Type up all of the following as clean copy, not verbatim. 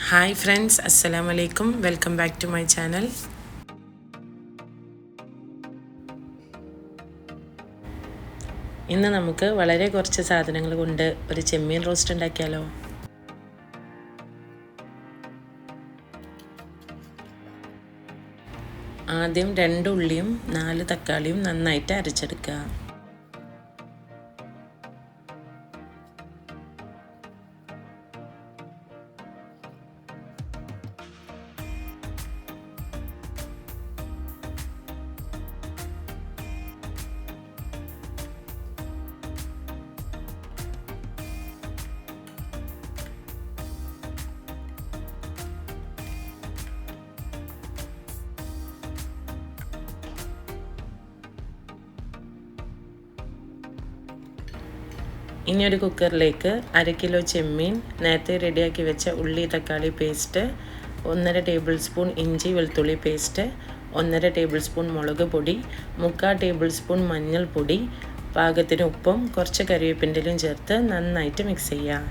Hi friends, Assalamu alaikum. Welcome back to my channel. ഇന്ന് നമുക്ക് വളരെ കുറച്ച് സാധനങ്ങൾ കൊണ്ട് ഒരു ചെമ്മീൻ റോസ്റ്റ് ഉണ്ടാക്കിയാലോ? ആദ്യം 2 ഉള്ളിയും 4 തക്കാളിയും നന്നായിട്ട് അരച്ചെടുക്കുക. ഇനി ഒരു കുക്കറിലേക്ക് 1/2 കിലോ ചെമ്മീൻ, നേരത്തെ റെഡിയാക്കി വെച്ച ഉള്ളി തക്കാളി പേസ്റ്റ്, 1.5 ടേബിൾ സ്പൂൺ ഇഞ്ചി വെളുത്തുള്ളി പേസ്റ്റ്, 1.5 ടേബിൾ സ്പൂൺ മുളക് പൊടി, 3/4 ടേബിൾ സ്പൂൺ മഞ്ഞൾപ്പൊടി, പാകത്തിന് ഉപ്പും കുറച്ച് കറിവേപ്പിൻ്റെലും ചേർത്ത് നന്നായിട്ട് മിക്സ് ചെയ്യുക.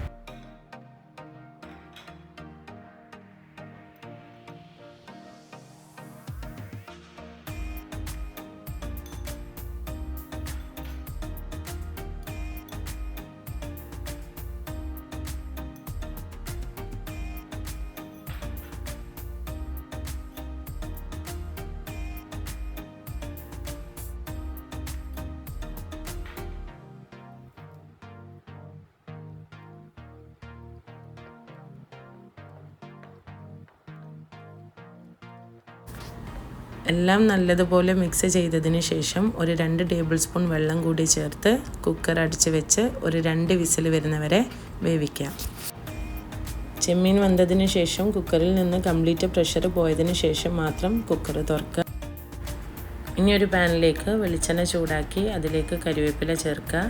എല്ലാം നല്ലതുപോലെ മിക്സ് ചെയ്തതിന് ശേഷം ഒരു 2 ടേബിൾ സ്പൂൺ വെള്ളം കൂടി ചേർത്ത് കുക്കർ അടച്ച് വെച്ച് ഒരു 2 വിസിൽ വരുന്നവരെ വേവിക്കാം. ചെമ്മീൻ വെന്തതിന് ശേഷം കുക്കറിൽ നിന്ന് കംപ്ലീറ്റ് പ്രഷർ പോയതിന് ശേഷം മാത്രം കുക്കർ തുറക്കുക. ഇനി ഒരു പാനിലേക്ക് വെളിച്ചെണ്ണ ചൂടാക്കി അതിലേക്ക് കറിവേപ്പില ചേർക്കുക.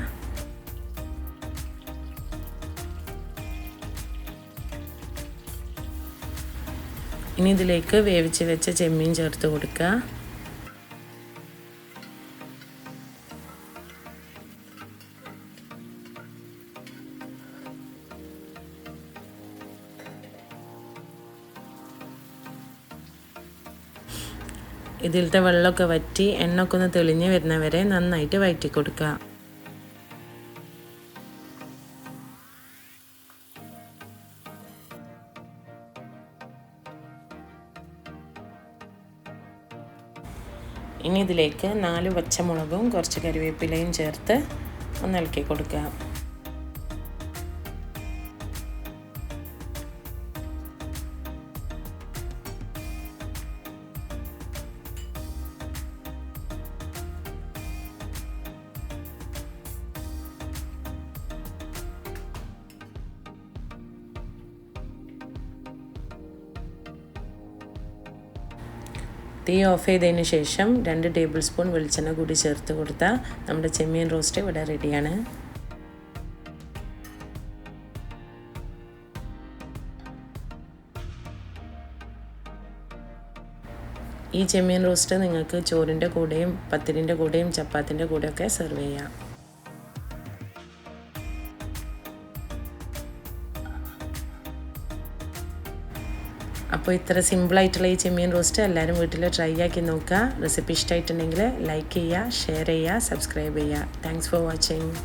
ഇനി ഇതിലേക്ക് വേവിച്ച് വെച്ച ചെമ്മീൻ ചേർത്ത് കൊടുക്കുക. ഇതിലത്തെ വെള്ളമൊക്കെ വറ്റി എണ്ണയൊക്കെ ഒന്ന് തെളിഞ്ഞ് വരുന്നവരെ നന്നായിട്ട് വഴറ്റി കൊടുക്കുക. ഇനി ഇതിലേക്ക് 4 പച്ചമുളകും കുറച്ച് കറിവേപ്പിലയും ചേർത്ത് ഒന്ന് ഇളക്കി കൊടുക്കുക. തീ ഓഫ് ചെയ്തതിന് ശേഷം 2 ടേബിൾ സ്പൂൺ വെളിച്ചെണ്ണ കൂടി ചേർത്ത് കൊടുത്താൽ നമ്മുടെ ചെമ്മീൻ റോസ്റ്റ് ഇവിടെ റെഡിയാണ്. ഈ ചെമ്മീൻ റോസ്റ്റ് നിങ്ങൾക്ക് ചോറിൻ്റെ കൂടെയും പത്തിരിൻ്റെ കൂടെയും ചപ്പാത്തിൻ്റെ കൂടെയൊക്കെ സെർവ് ചെയ്യാം. അപ്പോൾ ഇത്ര സിമ്പിളായിട്ടുള്ള ഈ ചെമ്മീൻ റോസ്റ്റ് എല്ലാവരും വീട്ടിൽ ട്രൈ ആക്കി നോക്കുക. റെസിപ്പി ഇഷ്ടമായിട്ടുണ്ടെങ്കിൽ ലൈക്ക് ചെയ്യുക, ഷെയർ ചെയ്യുക, സബ്സ്ക്രൈബ് ചെയ്യുക. Thanks for watching.